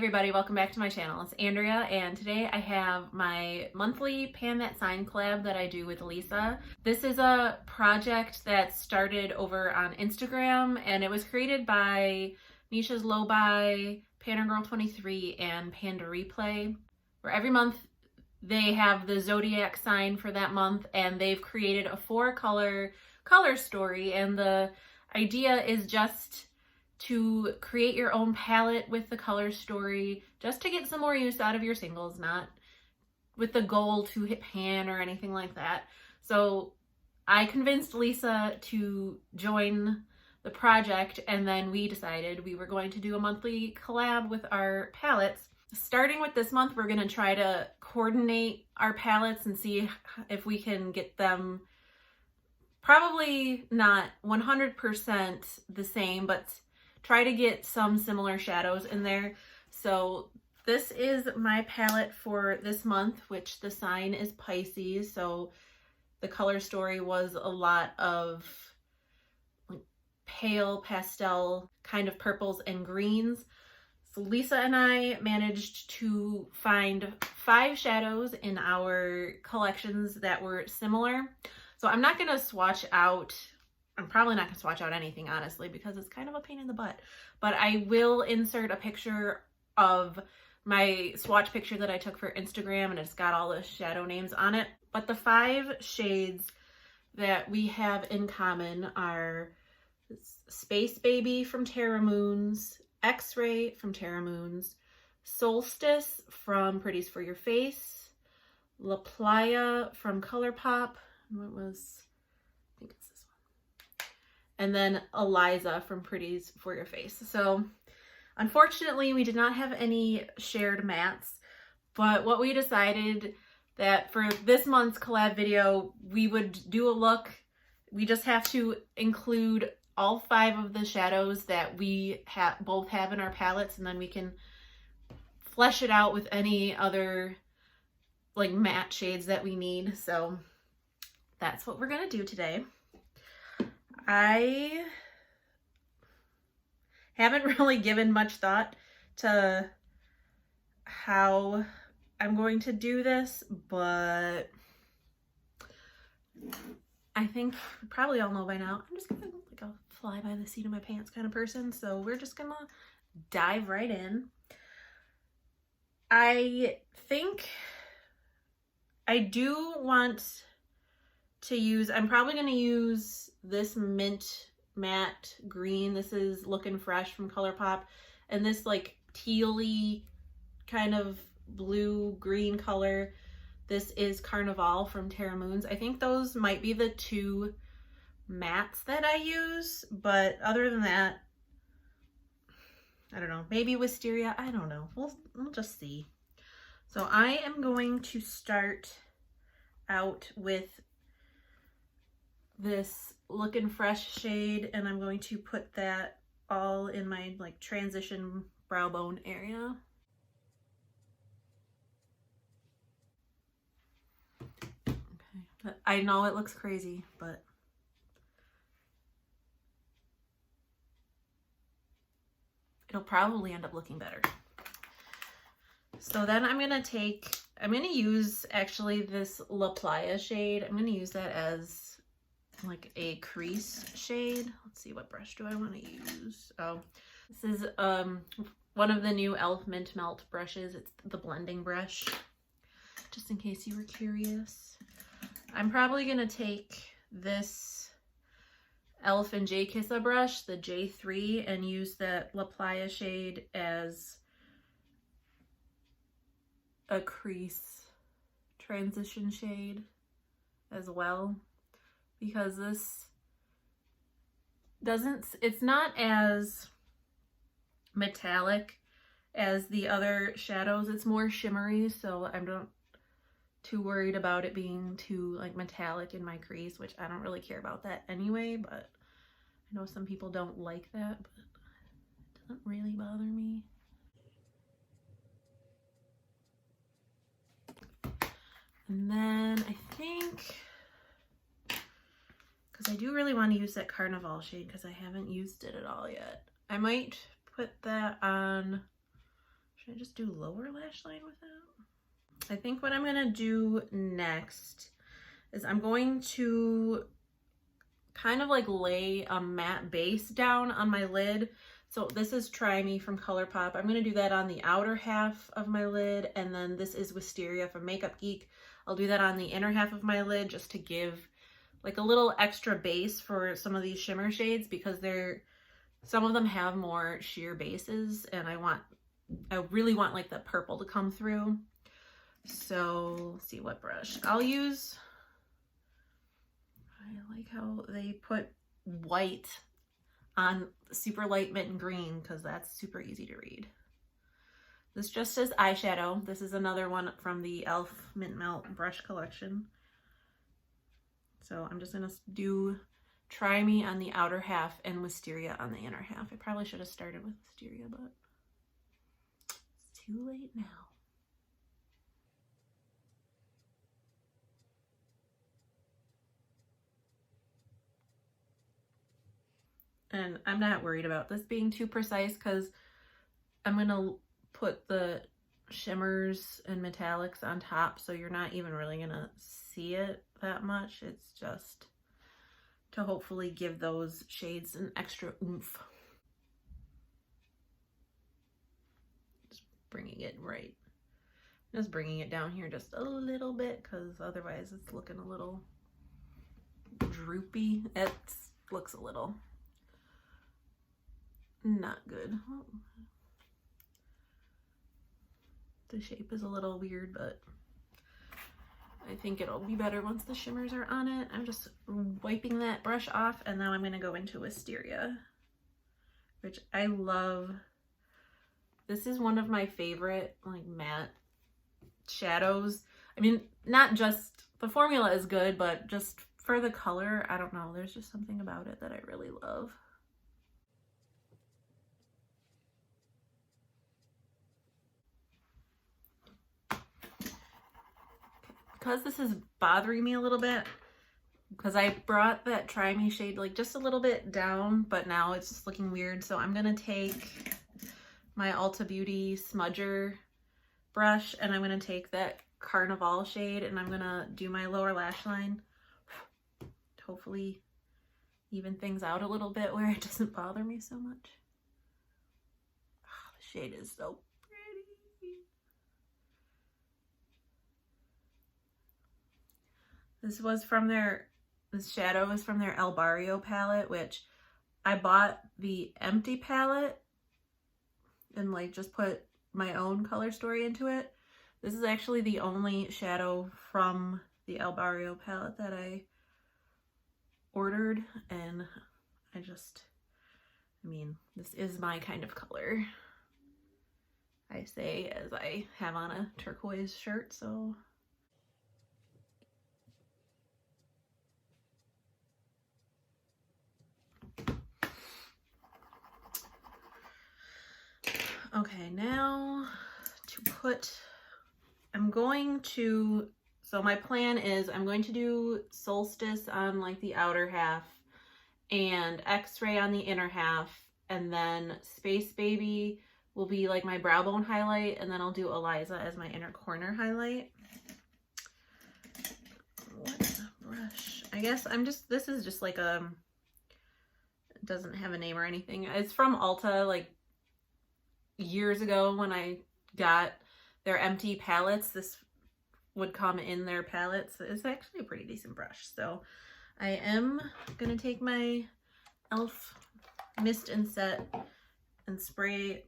everybody, welcome back to my channel. It's Andrea, and today I have my monthly Pan That Sign collab that I do with Lisa. This is a project that started over on Instagram, and it was created by Nisha's Low-Buy, Girl 23, and Panda Replay, where every month they have the zodiac sign for that month, and they've created a 4-color color story, and the idea is just to create your own palette with the color story, just to get some more use out of your singles, not with the goal to hit pan or anything like that. So I convinced Lisa to join the project, and then we decided we were going to do a monthly collab with our palettes. Starting with this month, we're going to try to coordinate our palettes and see if we can get them probably not 100% the same, but try to get some similar shadows in there. So this is my palette for this month, which the sign is Pisces. So the color story was a lot of like pale pastel kind of purples and greens. So Lisa and I managed to find 5 shadows in our collections that were similar. So I'm not going to swatch out, I'm probably not going to swatch out anything, honestly, because it's kind of a pain in the butt. But I will insert a picture of my swatch picture that I took for Instagram, and it's got all the shadow names on it. But the 5 shades that we have in common are Space Baby from Terra Moons, X-Ray from Terra Moons, Solstice from Pretties for Your Face, La Playa from ColourPop, what was, I think it's this one, and then Eliza from Pretties for Your Face. So unfortunately we did not have any shared mattes, but what we decided that for this month's collab video we would do a look. We just have to include all 5 of the shadows that we both have in our palettes, and then we can flesh it out with any other like matte shades that we need. So that's what we're gonna do today. I haven't really given much thought to how I'm going to do this, but I think you probably all know by now, I'm just gonna like a fly by the seat of my pants kind of person. So we're just gonna dive right in. I think I do want to use, I'm probably going to use this mint matte green. This is Looking Fresh from ColourPop, and this like tealy kind of blue green color, this is Carnival from Terra Moons. I think those might be the 2 mattes that I use, but other than that, I don't know, maybe Wisteria, I don't know, we'll just see. So I am going to start out with this Looking Fresh shade, and I'm going to put that all in my like transition brow bone area. Okay, I know it looks crazy, but it'll probably end up looking better. So then I'm going to use actually this La Playa shade. I'm going to use that as like a crease shade. Let's see, what brush do I want to use? Oh, this is one of the new e.l.f. Mint Melt brushes. It's the blending brush, just in case you were curious. I'm probably going to take this e.l.f. and J Kissa brush, the J3, and use that La Playa shade as a crease transition shade as well, because this it's not as metallic as the other shadows. It's more shimmery, so I'm not too worried about it being too like metallic in my crease, which I don't really care about that anyway, but I know some people don't like that, but it doesn't really bother me. And then I think, because I do really want to use that Carnival shade because I haven't used it at all yet, I might put that on, Should I just do lower lash line with it? I think what I'm gonna do next is I'm going to kind of like lay a matte base down on my lid. So this is Try Me from Colourpop. I'm gonna do that on the outer half of my lid, and then this is Wisteria from Makeup Geek. I'll do that on the inner half of my lid just to give like a little extra base for some of these shimmer shades, because some of them have more sheer bases, and I really want like the purple to come through. So let's see what brush I'll use. I like how they put white on super light mint and green, because that's super easy to read. This just says eyeshadow. This is another one from the e.l.f. Mint Melt brush collection. So I'm just gonna do Try Me on the outer half and Wisteria on the inner half. I probably should have started with Wisteria, but it's too late now. And I'm not worried about this being too precise, because I'm gonna put the shimmers and metallics on top, so you're not even really gonna see it that much. It's just to hopefully give those shades an extra oomph. Just bringing it down here just a little bit, because otherwise it's looking a little droopy. It looks a little not good. The shape is a little weird, but I think it'll be better once the shimmers are on it. I'm just wiping that brush off, and now I'm going to go into Wisteria, which I love. This is one of my favorite like matte shadows. I mean, not just the formula is good, but just for the color, I don't know, there's just something about it that I really love. Because this is bothering me a little bit, because I brought that Try Me shade like just a little bit down, but now it's just looking weird. So I'm gonna take my Ulta Beauty smudger brush, and I'm gonna take that Carnival shade, and I'm gonna do my lower lash line. Hopefully even things out a little bit where it doesn't bother me so much. Oh, the shade is so pretty. This shadow is from their El Barrio palette, which I bought the empty palette and like just put my own color story into it. This is actually the only shadow from the El Barrio palette that I ordered, and I mean, this is my kind of color, I say as I have on a turquoise shirt, so. Okay, now to put, so my plan is I'm going to do Solstice on like the outer half and X-Ray on the inner half, and then Space Baby will be like my brow bone highlight, and then I'll do Eliza as my inner corner highlight. What brush? I guess this is just like it doesn't have a name or anything. It's from Ulta like years ago when I got their empty palettes. This would come in their palettes. It's actually a pretty decent brush. So I am gonna take my e.l.f. Mist and Set and spray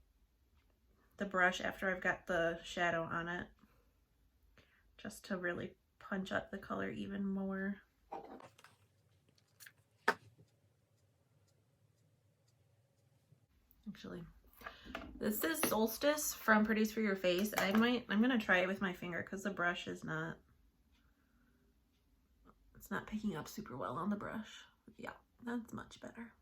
the brush after I've got the shadow on it, just to really punch up the color even more. Actually, this is Solstice from Pretties for Your Face. I'm gonna try it with my finger because the brush is not, it's not picking up super well on the brush. Yeah, that's much better.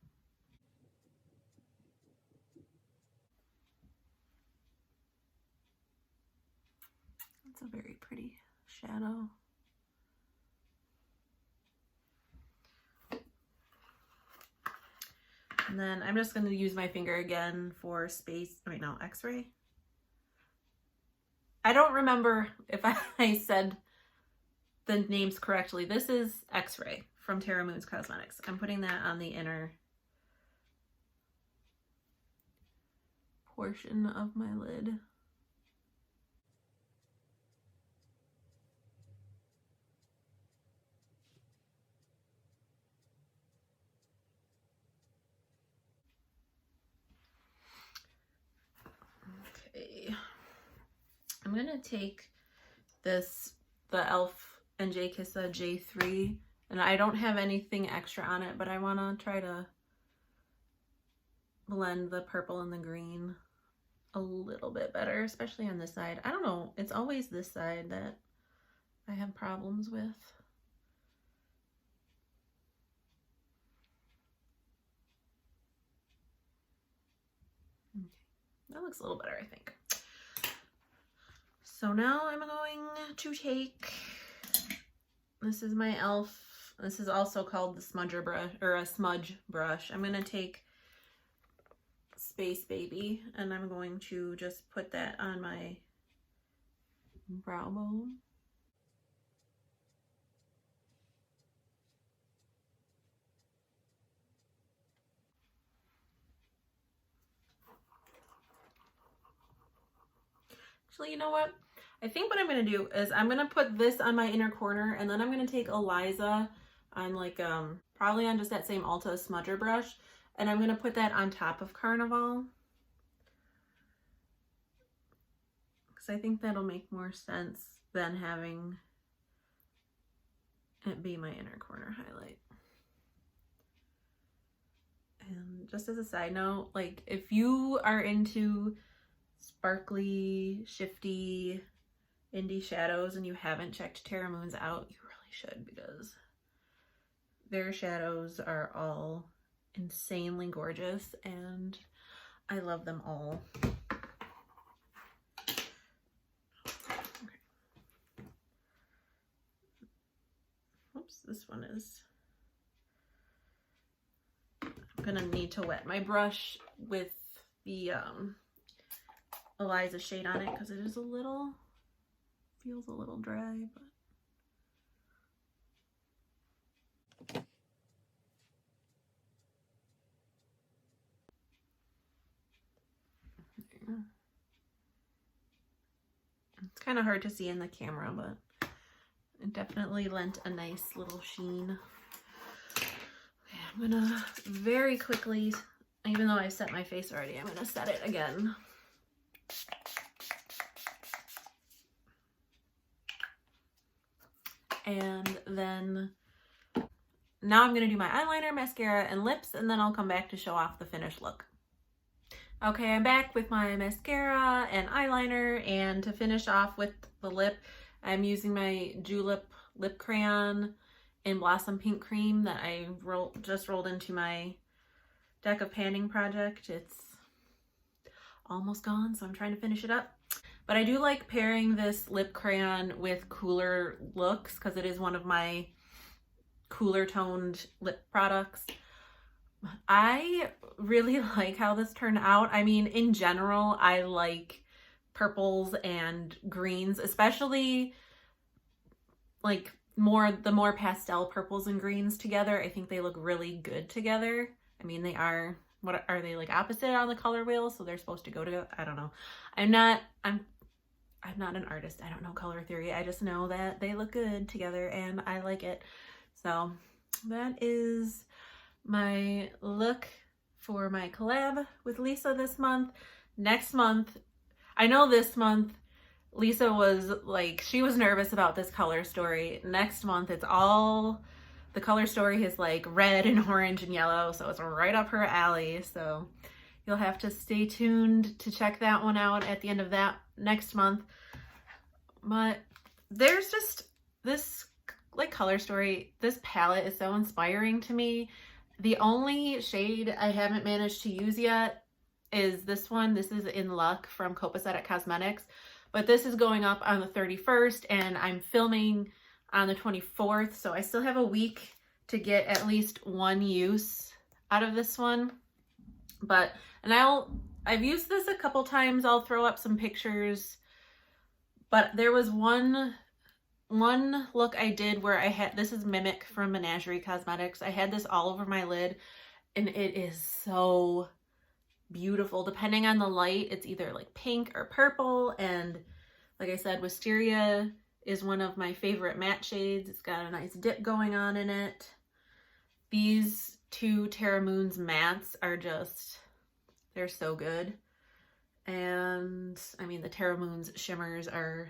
It's a very pretty shadow. And then I'm just going to use my finger again for X-Ray. I don't remember if I said the names correctly. This is X-Ray from Terra Moons Cosmetics. I'm putting that on the inner portion of my lid. Okay. I'm gonna take this, the e.l.f. and J. Kissa J3, and I don't have anything extra on it, but I wanna try to blend the purple and the green a little bit better, especially on this side. I don't know, it's always this side that I have problems with. Okay, that looks a little better, I think. So now I'm going to take, this is my e.l.f. This is also called the smudger brush, or a smudge brush. I'm gonna take Space Baby, and I'm going to just put that on my brow bone. Actually, you know what? I think what I'm going to do is I'm going to put this on my inner corner, and then I'm going to take Eliza on like, probably on just that same Ulta smudger brush, and I'm going to put that on top of Carnival. Because I think that'll make more sense than having it be my inner corner highlight. And just as a side note, like if you are into sparkly, shifty, indie shadows and you haven't checked Terra Moons out, you really should, because their shadows are all insanely gorgeous and I love them all. Okay. Oops, this one is, I'm gonna need to wet my brush with the Eliza shade on it because it is a little, feels a little dry, but it's kind of hard to see in the camera, but it definitely lent a nice little sheen. Okay, I'm gonna very quickly, even though I set my face already, I'm gonna set it again. And then now I'm gonna do my eyeliner, mascara, and lips, and then I'll come back to show off the finished look. Okay, I'm back with my mascara and eyeliner, and to finish off with the lip, I'm using my Julep lip crayon in Blossom Pink Cream that I just rolled into my deck of panning project. It's almost gone, so I'm trying to finish it up. But I do like pairing this lip crayon with cooler looks because it is one of my cooler toned lip products. I really like how this turned out. I mean, in general, I like purples and greens, especially like the more pastel purples and greens together. I think they look really good together. I mean, they are, what are they, like opposite on the color wheel? So they're supposed to go together. I don't know. I'm not an artist. I don't know color theory. I just know that they look good together and I like it. So that is my look for my collab with Lisa this month. Next month, I know this month Lisa was like, she was nervous about this color story. Next month it's all, the color story is like red and orange and yellow, so it's right up her alley. So you'll have to stay tuned to check that one out at the end of that next month. But there's just this like color story, this palette is so inspiring to me. The only shade I haven't managed to use yet is this one. This is In Luck from Copacetic Cosmetics, but this is going up on the 31st and I'm filming on the 24th, so I still have a week to get at least one use out of this one. But, and I've used this a couple times. I'll throw up some pictures But there was one look I did where I had, this is Mimic from Menagerie Cosmetics. I had this all over my lid and it is so beautiful. Depending on the light, it's either like pink or purple. And like I said, Wisteria is one of my favorite matte shades. It's got a nice dip going on in it. These two Terra Moons mattes are just, they're so good. And I mean, the Terra Moons shimmers are,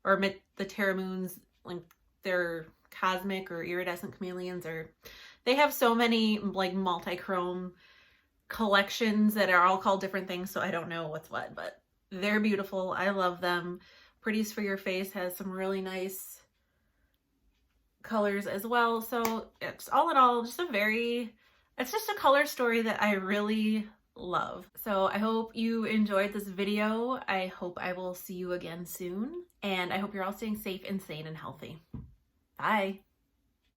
or the Terra Moons, like they're cosmic or iridescent chameleons, or they have so many like multi-chrome collections that are all called different things, so I don't know what's what, but they're beautiful. I love them. Pretties for Your Face has some really nice colors as well. So it's all in all just it's just a color story that I really love. So I hope you enjoyed this video. I hope I will see you again soon, and I hope you're all staying safe and sane and healthy. Bye.